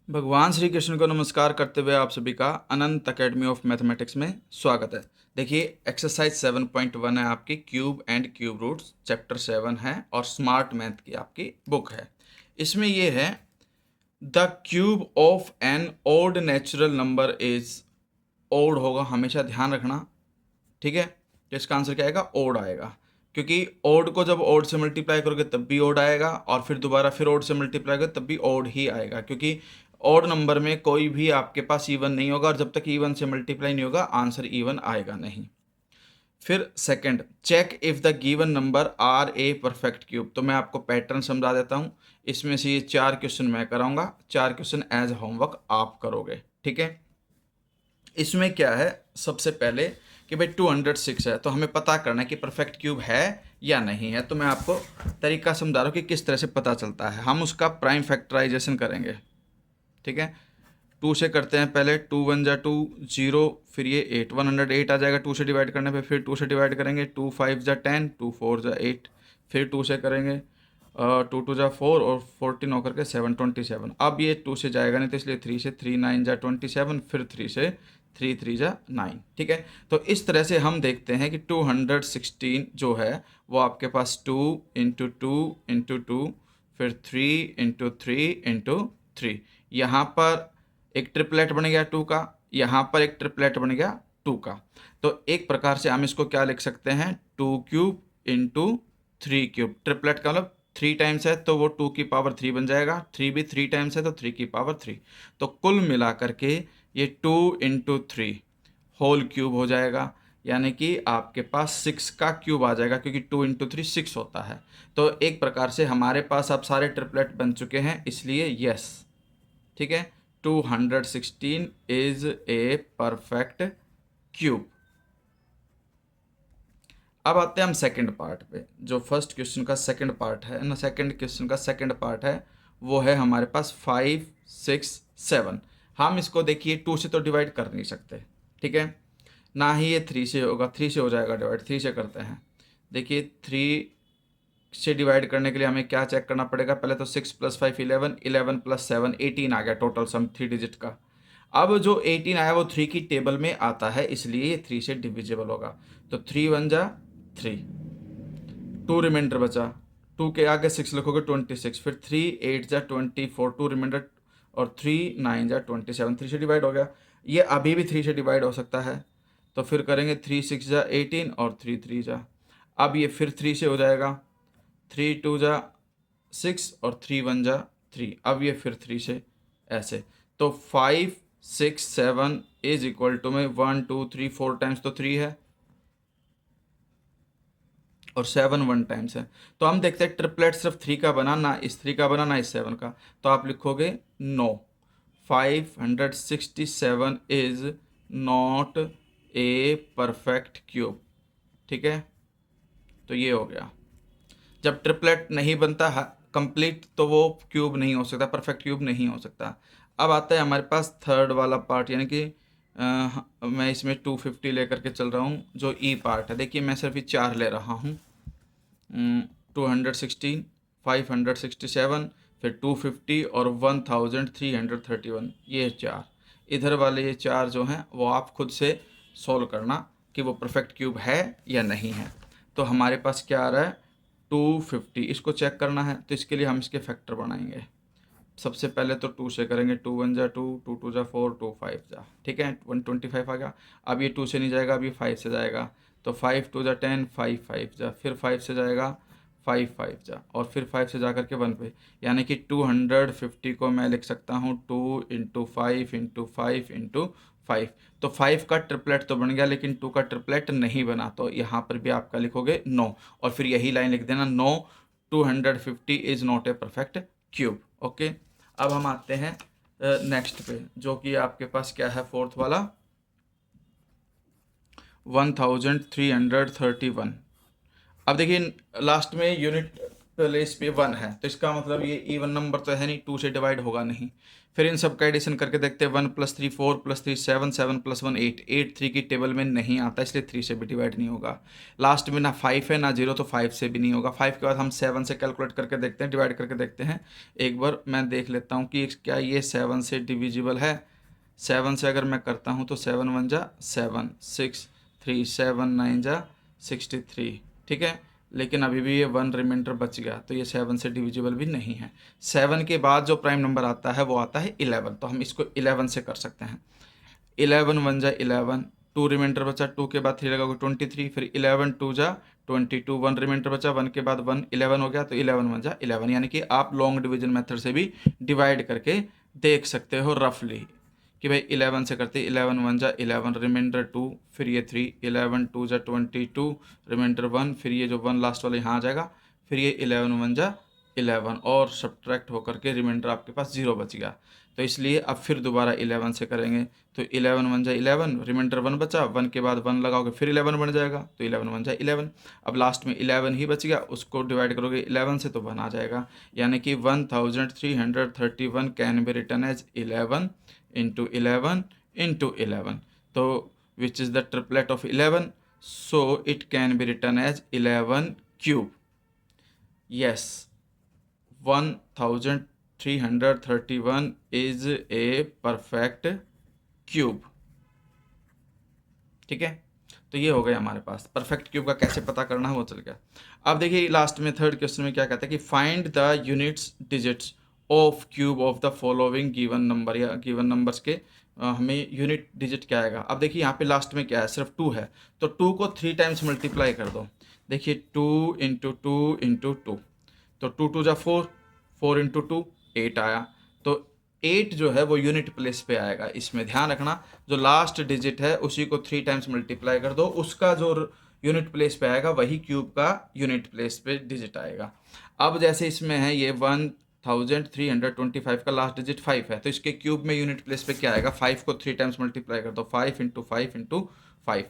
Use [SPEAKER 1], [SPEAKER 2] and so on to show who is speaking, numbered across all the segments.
[SPEAKER 1] भगवान श्री कृष्ण को नमस्कार करते हुए आप सभी का अनंत अकेडमी ऑफ मैथमेटिक्स में स्वागत है। देखिए एक्सरसाइज 7.1 है आपकी cube and cube roots, chapter 7 है और स्मार्ट मैथ की आपकी बुक है। इसमें ये है the cube of an odd natural number is, odd होगा हमेशा ध्यान रखना, ठीक है। तो इसका आंसर क्या आएगा? ओड आएगा, क्योंकि ओड को जब ओड से मल्टीप्लाई करोगे तब भी ओड आएगा और फिर दोबारा फिर ओड से मल्टीप्लाई करोगे तब भी ओड ही आएगा, क्योंकि ओड नंबर में कोई भी आपके पास इवन नहीं होगा और जब तक इवन से मल्टीप्लाई नहीं होगा आंसर इवन आएगा नहीं। फिर second, check if the given number are a perfect cube. तो मैं आपको पैटर्न समझा देता हूँ। इसमें से ये 4 क्वेश्चन मैं कराऊंगा, 4 क्वेश्चन एज होमवर्क आप करोगे, ठीक है। इसमें क्या है, सबसे पहले कि भाई 206 है तो हमें पता करना है कि परफेक्ट क्यूब है या नहीं है। तो मैं आपको तरीका समझा रहा हूँ कि किस तरह से पता चलता है। हम उसका प्राइम फैक्टराइजेशन करेंगे, ठीक है। 2 से करते हैं पहले, 2 1 जा 2 0, फिर ये 8 108 आ जाएगा 2 से डिवाइड करने पे। फिर 2 से डिवाइड करेंगे, 2 5 जा 10, 2 4 जा 8, फिर 2 से करेंगे 2 2 जा 4 और 14 होकर के 7 27। अब ये 2 से जाएगा नहीं तो इसलिए 3 से, 3 9 जा 27, फिर 3 से 3 3 जा 9, ठीक है। तो इस तरह से हम देखते हैं कि 216 जो है वो आपके पास 2 इंटू 2 इंटू 2, फिर 3 इंटू 3 इंटू 3, यहाँ पर एक ट्रिपलेट बन गया 2 का, यहाँ पर एक ट्रिपलेट बन गया 2 का। तो एक प्रकार से हम इसको क्या लिख सकते हैं, 2 क्यूब इंटू 3 क्यूब। ट्रिपलेट का मतलब 3 टाइम्स है तो वो 2 की पावर 3 बन जाएगा, 3 भी 3 टाइम्स है तो 3 की पावर 3। तो कुल मिला करके ये 2 इंटू 3 होल क्यूब हो जाएगा, यानी कि आपके पास 6 का क्यूब आ जाएगा, क्योंकि 2 इंटू 3 6 होता है। तो एक प्रकार से हमारे पास अब सारे ट्रिपलेट बन चुके हैं, इसलिए यस, ठीक है, 216 इज ए परफेक्ट क्यूब। अब आते हैं हम सेकंड पार्ट पे। जो फर्स्ट क्वेश्चन का सेकंड पार्ट है ना, सेकंड क्वेश्चन का सेकंड पार्ट है वो है हमारे पास 5 6 7। हम इसको देखिए 2 से तो डिवाइड कर नहीं सकते, ठीक है, ना ही ये 3 से होगा, 3 से हो जाएगा डिवाइड। 3 से करते हैं, देखिए 3 से डिवाइड करने के लिए हमें क्या चेक करना पड़ेगा, पहले तो 6 + 5 11, 11 + 7 18 आ गया टोटल सम 3 डिजिट का। अब जो 18 आया वो 3 की टेबल में आता है, इसलिए ये 3 से डिविजिबल होगा। तो 3 1 जा 3, 2 रिमाइंडर बचा, 2 के आगे 6 लिखोगे 26, फिर 3 8 जा 24, 2 रिमाइंडर और 3 9 जा 27, 3 से डिवाइड हो गया। ये अभी भी 3 से डिवाइड हो सकता है, तो फिर करेंगे 3 6 जा 18 और 3 3 जा, अब ये फिर 3 से हो जाएगा, 3 2 जा 6 और 3 1 जा 3, अब ये फिर 3 से ऐसे। तो 5 6 7 इज इक्वल टू में 1 2 3 4 टाइम्स तो 3 है और 7 1 टाइम्स है। तो हम देखते हैं ट्रिपलेट सिर्फ 3 का बना, ना इस 3 का बना ना इस 7 का। तो आप लिखोगे no, 567 is not a perfect cube, ठीक है। तो ये हो गया, जब ट्रिपलेट नहीं बनता कंप्लीट तो वो क्यूब नहीं हो सकता, परफेक्ट क्यूब नहीं हो सकता। अब आता है हमारे पास थर्ड वाला पार्ट, यानी कि मैं इसमें 250 लेकर के चल रहा हूँ, जो ई पार्ट है। देखिए मैं सिर्फ ये 4 ले रहा हूँ, 216, 567, फिर 250 और 1331, ये 4। इधर वाले ये 4 जो हैं वो आप खुद से सॉल्व करना कि वो परफेक्ट क्यूब है या नहीं है। तो हमारे पास क्या आ रहा है, 250, इसको चेक करना है तो इसके लिए हम इसके फैक्टर बनाएंगे। सबसे पहले तो 2 से करेंगे, 2 1 जा 2, 2 2 जा 4, 2 5 जा, ठीक है, 125 आ गया। अब ये 2 से नहीं जाएगा, अब ये 5 से जाएगा, तो 5 2 जा 10, 5 5 जा, फिर 5 से जाएगा 5 5 जा, और फिर 5 से जा करके 1 पे, यानी कि 250 को मैं लिख सकता हूँ 2 इंटू 5 इंटू 5 इंटू 5। तो 5 का ट्रिपलेट तो बन गया लेकिन 2 का ट्रिपलेट नहीं बना, तो यहाँ पर भी आपका लिखोगे नो, और फिर यही लाइन लिख देना, no 250 is not a perfect cube. Okay, अब हम आते हैं नेक्स्ट पे, जो कि आपके पास क्या है, फोर्थ वाला 1331। अब देखिए लास्ट में यूनिट प्लेस पे 1 है, तो इसका मतलब ये इवन नंबर तो है नहीं, 2 से डिवाइड होगा नहीं। फिर इन सब का एडिशन करके देखते हैं, 1 + 3 4 + 3 7 7 + 1 8, 8 3 की टेबल में नहीं आता, इसलिए 3 से भी डिवाइड नहीं होगा। लास्ट में ना 5 है ना 0, तो 5 से भी नहीं होगा। 5 के बाद हम 7 से कैलकुलेट करके देखते हैं, डिवाइड करके देखते हैं। एक बार मैं देख लेता हूँ कि क्या ये 7 से डिविजिबल है। 7 से अगर मैं करता हूँ तो 7 1 जा 7, 6 3 7 9 जा 63, ठीक है। लेकिन अभी भी ये 1 रिमाइंडर बच गया, तो ये 7 से डिविजिबल भी नहीं है। 7 के बाद जो प्राइम नंबर आता है वो आता है 11, तो हम इसको 11 से कर सकते हैं। 11 1 जा 11, 2 रिमाइंडर बचा, 2 के बाद 3 लगाओगे 23, फिर 11 2 जा 22, 1 रिमाइंडर बचा, 1 के बाद 1 11 हो गया, तो 11 1 जा 11। यानी कि आप लॉन्ग डिवीजन मेथड से भी डिवाइड करके देख सकते हो रफली कि भाई 11 से करते 11 1 जा 11, रिमाइंडर 2, फिर ये 3, 11 2 जा 22, रिमाइंडर 1, फिर ये जो 1 लास्ट वाला यहाँ आ जाएगा, फिर ये 11 1 जा 11 और सब्ट्रैक्ट होकर के रिमाइंडर आपके पास 0 बच गया। तो इसलिए अब फिर दोबारा 11 से करेंगे, तो 11 1 जा 11, रिमाइंडर 1 बचा, 1 के बाद 1 लगाओगे फिर 11 बन जाएगा, तो 11 1 जा 11। अब लास्ट में 11 ही बच गया, उसको डिवाइड करोगे 11 से तो 1 आ जाएगा। यानी कि 1331 can be written as 11 into 11 into 11, तो which is the triplet of 11, so it can be written as 11 cube. Yes, 1331 is a perfect cube, ठीक है। तो ये हो गया हमारे पास परफेक्ट क्यूब का कैसे पता करना है वो चल गया। अब देखिए लास्ट में थर्ड क्वेश्चन में क्या कहता है कि find the units digits of cube of the following given number, या गिवन नंबर्स के हमें यूनिट डिजिट क्या आएगा। अब देखिए यहाँ पे लास्ट में क्या है, सिर्फ 2 है, तो 2 को 3 टाइम्स मल्टीप्लाई कर दो। देखिए 2 × 2 × 2, तो 2 2 जा 4, 4 × 2 8 आया। तो 8 जो है वो यूनिट प्लेस पे आएगा। इसमें ध्यान रखना, जो लास्ट डिजिट है उसी को 3 टाइम्स मल्टीप्लाई कर दो, उसका जो यूनिट प्लेस पे आएगा वही क्यूब का यूनिट प्लेस पे डिजिट आएगा। अब जैसे इसमें है ये 1325 का लास्ट डिजिट 5 है, तो इसके क्यूब में यूनिट प्लेस पे क्या आएगा, 5 को 3 टाइम्स मल्टीप्लाई कर दो, 5 × 5 × 5,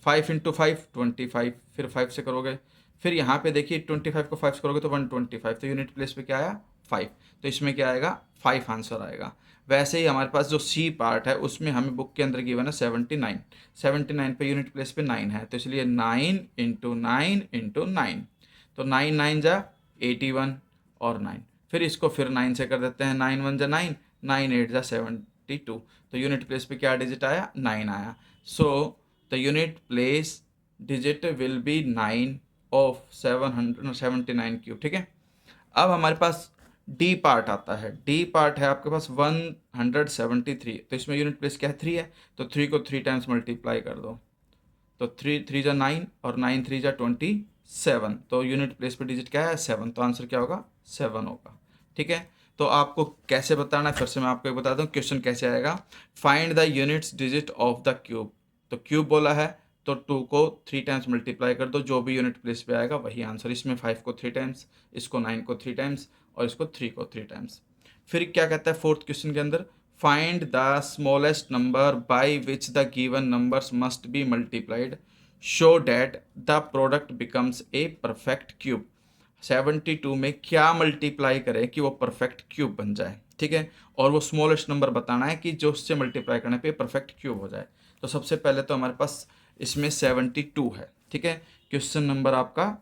[SPEAKER 1] 5 × 5 25, फिर 5 से करोगे, फिर यहाँ पे देखिए 25 को 5 से करोगे तो 125, तो यूनिट प्लेस पे क्या आया 5, तो इसमें क्या आएगा 5 आंसर आएगा। वैसे ही हमारे पास जो सी पार्ट है उसमें हमें बुक के अंदर गिवन है 79, 79 पे यूनिट प्लेस पे 9 है, तो इसलिए 9 × 9 × 9, तो 9 9 जा 81 और 9, फिर इसको फिर 9 से कर देते हैं, 9 1 जा 9, 9 8 जा 72, तो यूनिट प्लेस पे क्या डिजिट आया 9 आया। So the unit place digit will be 9 of 779 cube, ठीक है। अब हमारे पास डी पार्ट आता है, डी पार्ट है आपके पास 173, तो इसमें यूनिट प्लेस क्या है 3 है, तो 3 को 3 टाइम्स मल्टीप्लाई कर दो, तो 3 3 जा 9 और 9 3 जा 27, तो यूनिट प्लेस पे डिजिट क्या है 7, तो आंसर क्या होगा 7 होगा, ठीक है। तो आपको कैसे बताना है, फिर से मैं आपको एक बता दूं क्वेश्चन कैसे आएगा। Find the units digit of the cube, तो क्यूब बोला है तो 2 को 3 टाइम्स मल्टीप्लाई कर दो, जो भी यूनिट प्लेस पे आएगा वही आंसर। इसमें 5 को 3 टाइम्स, इसको 9 को 3 टाइम्स और इसको 3 को 3 टाइम्स। फिर क्या कहता है फोर्थ क्वेश्चन के अंदर, find the smallest number by which the given numbers must be multiplied show that the product becomes a perfect cube. 72 में क्या मल्टीप्लाई करें कि वो परफेक्ट क्यूब बन जाए, ठीक है। और वो स्मॉलेस्ट नंबर बताना है कि जो उससे मल्टीप्लाई करने पे परफेक्ट क्यूब हो जाए। तो सबसे पहले तो हमारे पास इसमें 72 है, ठीक है। क्वेश्चन नंबर आपका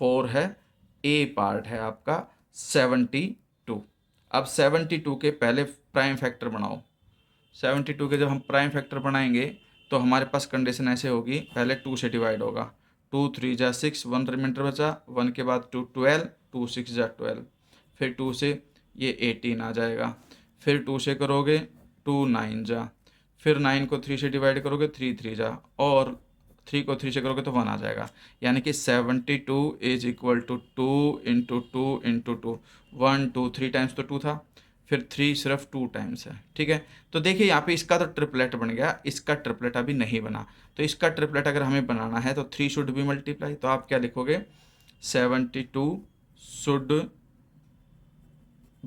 [SPEAKER 1] 4 है, ए पार्ट है आपका 72। अब 72 के पहले प्राइम फैक्टर बनाओ। 72 के जब हम प्राइम फैक्टर बनाएंगे तो हमारे पास कंडीशन ऐसे होगी, पहले 2 से डिवाइड होगा, 2 3 जा 6, 1 रिमाइंडर बचा, 1 के बाद 2 12, 2 6 जा 12, फिर 2 से ये 18 आ जाएगा, फिर 2 से करोगे 2 9 जा, फिर 9 को 3 से डिवाइड करोगे 3 3 जा, और 3 को 3 से करोगे तो 1 आ जाएगा। यानी कि 72 इज इक्वल टू 2 × 2 × 2, 1 2 3 टाइम्स तो 2 था, फिर 3 सिर्फ 2 टाइम्स है, ठीक है। तो देखिए यहाँ पे इसका तो ट्रिपलेट बन गया, इसका ट्रिपलेट अभी नहीं बना, तो इसका ट्रिपलेट अगर हमें बनाना है तो 3 शुड बी मल्टीप्लाई, तो आप क्या लिखोगे 72 should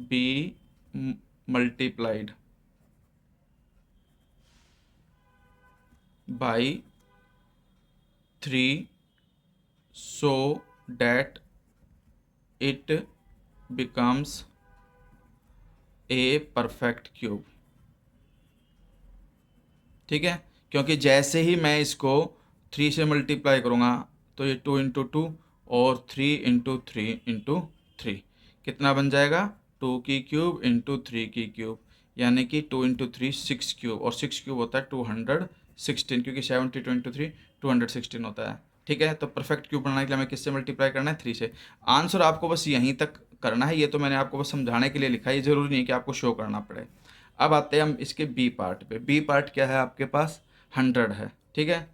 [SPEAKER 1] be multiplied by 3 so that it becomes a perfect cube. ठीक है, क्योंकि जैसे ही मैं इसको 3 से मल्टीप्लाई करूँगा तो ये 2 इंटू टू और 3 इंटू थ्री इंटू थ्री कितना बन जाएगा, 2 की क्यूब इंटू 3 की क्यूब, यानी कि 2 इंटू थ्री 6 क्यूब, और 6 क्यूब होता है 216, क्योंकि 72 इंटू थ्री 216 होता है। ठीक है, तो परफेक्ट क्यूब बनाने के लिए हमें किससे मल्टीप्लाई करना है, 3 से। आंसर आपको बस यहीं तक करना है, ये तो मैंने आपको बस समझाने के लिए लिखा है, ये ज़रूरी नहीं है कि आपको शो करना पड़े। अब आते हैं हम इसके बी पार्ट पे। बी पार्ट क्या है आपके पास, 100 है। ठीक है,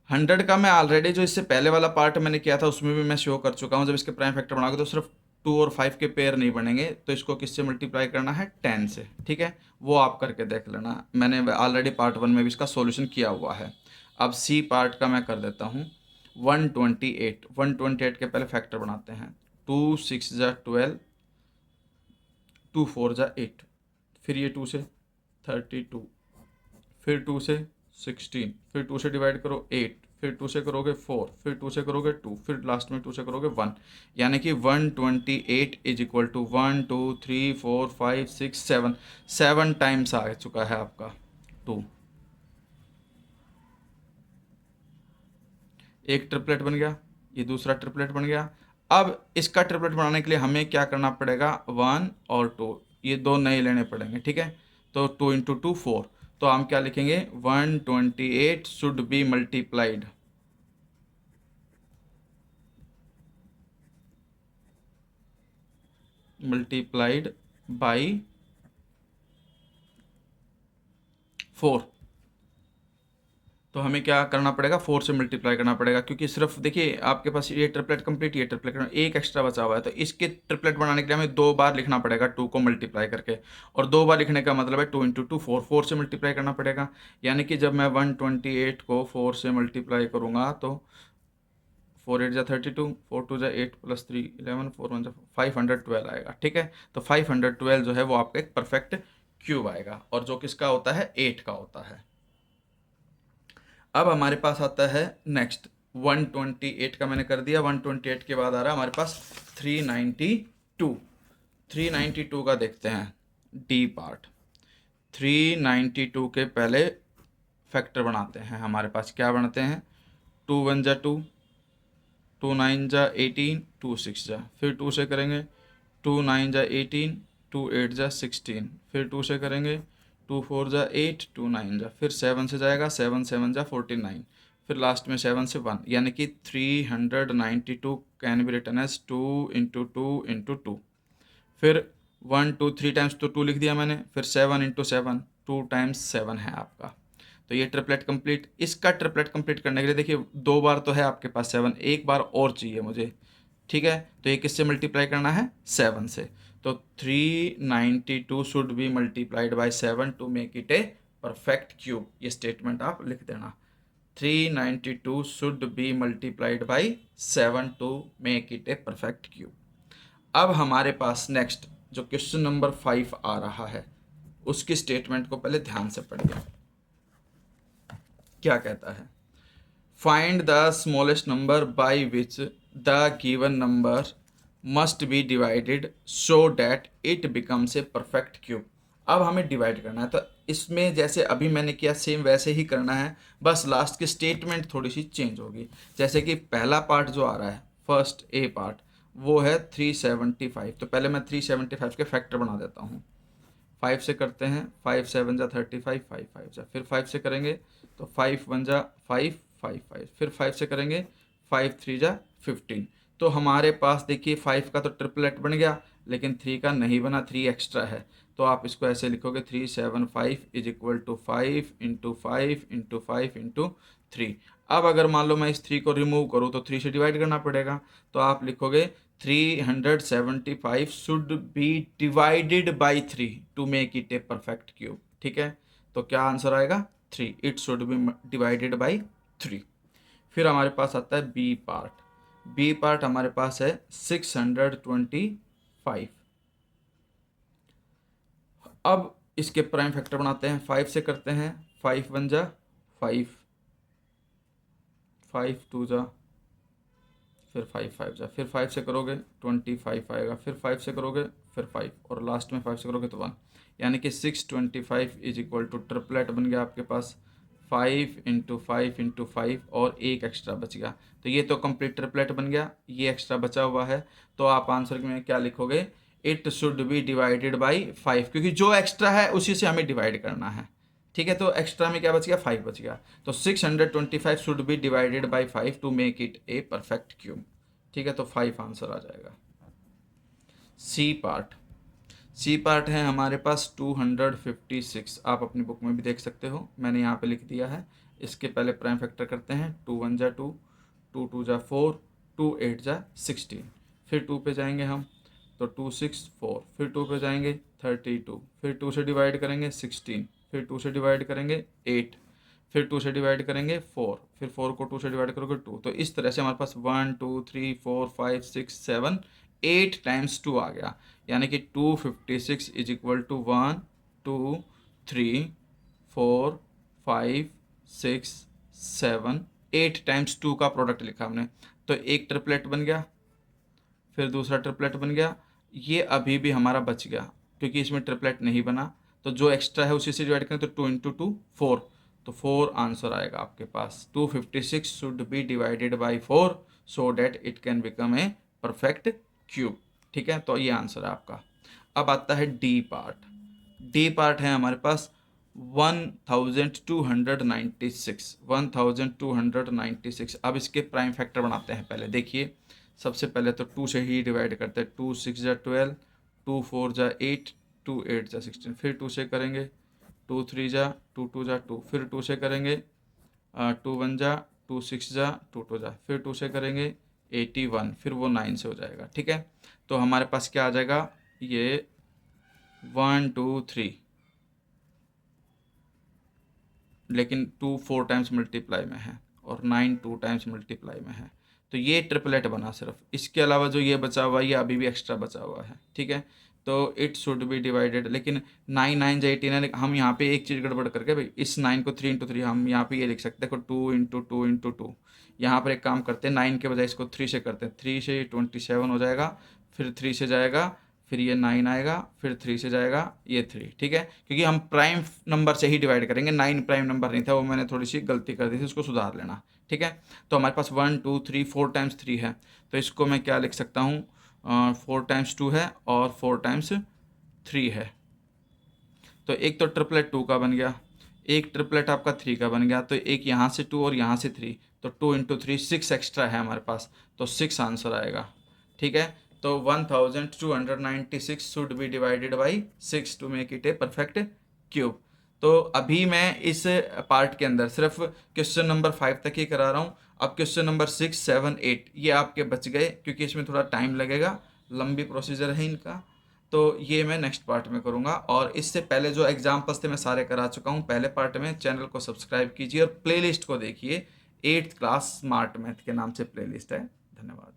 [SPEAKER 1] 100 का मैं ऑलरेडी जो इससे पहले वाला पार्ट मैंने किया था उसमें भी मैं शो कर चुका हूँ। जब इसके प्राइम फैक्टर बनाओगे तो सिर्फ 2 और 5 के पेयर नहीं बनेंगे, तो इसको किससे मल्टीप्लाई करना है, 10 से। ठीक है, वो आप करके देख लेना, मैंने ऑलरेडी पार्ट 1 में भी इसका सॉल्यूशन किया हुआ है। अब सी पार्ट का मैं कर देता हूँ। 128 के पहले फैक्टर बनाते हैं। 2 6 जा 12, 2 4 जा 8, फिर ये 2 से 32, फिर 2 से 16, फिर 2 से डिवाइड करो 8, फिर 2 से करोगे 4, फिर 2 से करोगे 2, फिर लास्ट में 2 से करोगे 1, यानी कि 128 इज इक्वल टू 1 2 3 4 5 6 7, 7 टाइम्स आ चुका है आपका 2। एक ट्रिपलेट बन गया, ये दूसरा ट्रिपलेट बन गया। अब इसका ट्रिपलेट बनाने के लिए हमें क्या करना पड़ेगा, 1 और 2, ये दो नए लेने पड़ेंगे। ठीक है, तो 2 इंटू टू 4, तो हम क्या लिखेंगे, 128 शुड बी मल्टीप्लाइड बाई 4। तो हमें क्या करना पड़ेगा, 4 से मल्टीप्लाई करना पड़ेगा, क्योंकि सिर्फ देखिए आपके पास ये ट्रिपलेट कंप्लीट, ये ट्रिपलेट एक एक्स्ट्रा बचा हुआ है, तो इसके ट्रिपलेट बनाने के लिए हमें 2 बार लिखना पड़ेगा 2 को मल्टीप्लाई करके, और 2 बार लिखने का मतलब है 2 इंटू टू 4, 4 से मल्टीप्लाई करना पड़ेगा। यानी कि जब मैं 128 को 4 से मल्टीप्लाई करूँगा तो 4 8 जा 32, 4 2 जा 8 प्लस 3 11, 4 1 जा 512 आएगा। ठीक है, तो 512 जो है वो आपका एक परफेक्ट क्यूब आएगा, और जो किसका होता है, 8 का होता है। अब हमारे पास आता है नेक्स्ट 128 का मैंने कर दिया। 128 के बाद आ रहा है हमारे पास 392। 392 का देखते हैं डी पार्ट। 392 के पहले फैक्टर बनाते हैं। हमारे पास क्या बनाते हैं, 2 1 जा 2, 2 9 जा 18, 2 6 जा, फिर 2 से करेंगे 2 9 जा 18, 2 8 जा 16, फिर 2 से करेंगे 2 4 जा 8, 2 9 जा, फिर 7 से जाएगा 7 7 जा 49, फिर लास्ट में 7 से 1, यानी कि 392 can be written as 2 into two into two. फिर 1 2 3 टाइम्स तो 2 लिख दिया मैंने, फिर 7 इंटू 7, 2 टाइम्स 7 है आपका। तो ये ट्रिपलेट कंप्लीट। इसका ट्रिपलेट कंप्लीट करने के लिए देखिए 2 बार तो है आपके पास 7, एक बार और चाहिए मुझे। ठीक है, तो ये किससे मल्टीप्लाई करना है, 7 से। तो 392 should be multiplied by 7 to make it a perfect cube. ये स्टेटमेंट आप लिख देना, 392 should be multiplied by 7 to make it a perfect cube. अब हमारे पास नेक्स्ट जो क्वेश्चन नंबर 5 आ रहा है, उसकी स्टेटमेंट को पहले ध्यान से पढ़िए। क्या कहता है, find the smallest number by which the given number must be divided so that it becomes a perfect cube. अब हमें डिवाइड करना है, तो इसमें जैसे अभी मैंने किया सेम वैसे ही करना है, बस लास्ट की स्टेटमेंट थोड़ी सी चेंज होगी। जैसे कि पहला पार्ट जो आ रहा है, फर्स्ट ए पार्ट, वो है 375। तो पहले मैं 375 के फैक्टर बना देता हूँ। 5 से करते हैं, 5 7 जा 35, 5 5 जा, फिर 5 से करेंगे तो 5 1 जा 5 5 5, फिर 5 से करेंगे 5 3 जा 15। तो हमारे पास देखिए 5 का तो ट्रिपलेट बन गया, लेकिन 3 का नहीं बना, 3 एक्स्ट्रा है। तो आप इसको ऐसे लिखोगे 375 is equal to 5 into 5 into 5 into 3। अब अगर मान लो मैं इस 3 को रिमूव करूँ तो 3 से डिवाइड करना पड़ेगा, तो आप लिखोगे 375 should be divided by 3 to make it a perfect cube. ठीक है, तो क्या आंसर आएगा, 3, it should be divided by 3। फिर हमारे पास आता है बी पार्ट। बी पार्ट हमारे पास है 625। अब इसके प्राइम फैक्टर बनाते हैं, 5 से करते हैं, 5 1 जा 5, 5 2 जा फिर 5 5 जा, फिर 5 से करोगे 25 आएगा, फिर 5 से करोगे फिर 5 और लास्ट में 5 से करोगे तो 1, यानी कि 625 इज इक्वल टू ट्रिपलेट बन गया आपके पास 5 इंटू 5 इंटू 5 और एक एक्स्ट्रा बच गया। तो ये तो कंप्लीट ट्रिपलेट बन गया, ये एक्स्ट्रा बचा हुआ है। तो आप आंसर में क्या लिखोगे, it should be divided by 5, क्योंकि जो एक्स्ट्रा है उसी से हमें डिवाइड करना है। ठीक है, तो एक्स्ट्रा में क्या बच गया, 5 बच गया। तो 625 should be divided by 5 to make it a perfect cube. ठीक है, तो 5 आंसर आ जाएगा। सी पार्ट है हमारे पास 256। आप अपनी बुक में भी देख सकते हो, मैंने यहाँ पे लिख दिया है। इसके पहले प्राइम फैक्टर करते हैं, 2 1 जा 2, 2 2 जा 4, 2 8 जा 16। फिर 2 पे जाएंगे हम तो 2 6 4, फिर 2 पे जाएंगे 32, फिर 2 से डिवाइड करेंगे 16, फिर 2 से डिवाइड करेंगे 8, फिर 2 से डिवाइड करेंगे 4, फिर 4 को 2 से डिवाइड करोगे 2। तो इस तरह से हमारे पास 1 2 3 4 5 6 7 8 टाइम्स 2 आ गया, यानी कि 256 इज इक्वल टू 1 2 3 4 5 6 7 8 टाइम्स 2 का प्रोडक्ट लिखा हमने। तो एक ट्रिपलेट बन गया, फिर दूसरा ट्रिपलेट बन गया, ये अभी भी हमारा बच गया क्योंकि इसमें ट्रिपलेट नहीं बना। तो जो एक्स्ट्रा है उसी से डिवाइड करें तो 2 इंटू 2 4, तो 4 आंसर आएगा आपके पास। 256 should be divided by 4 so that it can become a perfect cube. ठीक है, तो ये आंसर है आपका। अब आता है डी पार्ट। डी पार्ट है हमारे पास 1296। अब इसके प्राइम फैक्टर बनाते हैं। पहले देखिए, सबसे पहले तो 2 से ही डिवाइड करते हैं। 2 6 जा 12, 2 4 जा 8, 2 8 जा 16, फिर 2 से करेंगे 2 3 जा 2 2 जा 2, फिर 2 से करेंगे 2 1 जा 2 6 जा 2 2 जा, फिर 2 से करेंगे 81, फिर वो 9 से हो जाएगा। ठीक है, तो हमारे पास क्या आ जाएगा, ये 1 2 3, लेकिन 2 4 टाइम्स मल्टीप्लाई में है और 9 2 टाइम्स मल्टीप्लाई में है। तो ये ट्रिपलेट बना सिर्फ। इसके अलावा जो ये बचा हुआ है ये अभी भी एक्स्ट्रा बचा हुआ है। ठीक है, तो इट शुड बी डिवाइडेड, लेकिन 9 9 जा 18 है। हम यहाँ पे एक चीज़ गड़बड़ करके, भाई इस 9 को 3 इंटू 3 हम यहाँ पे ये लिख सकते हैं, 2 इंटू 2 इंटू 2। यहाँ पर एक काम करते हैं, 9 के बजाय इसको 3 से करते हैं। 3 से 27 हो जाएगा, फिर 3 से जाएगा, फिर ये 9 आएगा, फिर 3 से जाएगा ये 3। ठीक है, क्योंकि हम प्राइम नंबर से ही डिवाइड करेंगे, 9 प्राइम नंबर नहीं था, वो मैंने थोड़ी सी गलती कर दी थी, उसको सुधार लेना। ठीक है, तो हमारे पास 1 2 3 4 टाइम्स 3 है, तो इसको मैं क्या लिख सकता हूँ, 4 टाइम्स 2 है और 4 टाइम्स 3 है। तो एक तो ट्रिपलेट 2 का बन गया, एक ट्रिपलेट आपका 3 का बन गया, तो एक यहाँ से 2 और यहाँ से 3, तो 2 इंटू 3 6 एक्स्ट्रा है हमारे पास, तो 6 आंसर आएगा। ठीक है, तो 1296 should be divided by 6 to make it a perfect cube. तो अभी मैं इस पार्ट के अंदर सिर्फ क्वेश्चन नंबर 5 तक ही करा रहा हूँ। अब क्वेश्चन नंबर 6 7 8 ये आपके बच गए, क्योंकि इसमें थोड़ा टाइम लगेगा, लंबी प्रोसीजर है इनका, तो ये मैं नेक्स्ट पार्ट में करूँगा। और इससे पहले जो एग्जाम्पल्स थे मैं सारे करा चुका हूँ पहले पार्ट में। चैनल को सब्सक्राइब कीजिए और प्लेलिस्ट को देखिए, 8th क्लास स्मार्ट मैथ के नाम से प्लेलिस्ट है। धन्यवाद।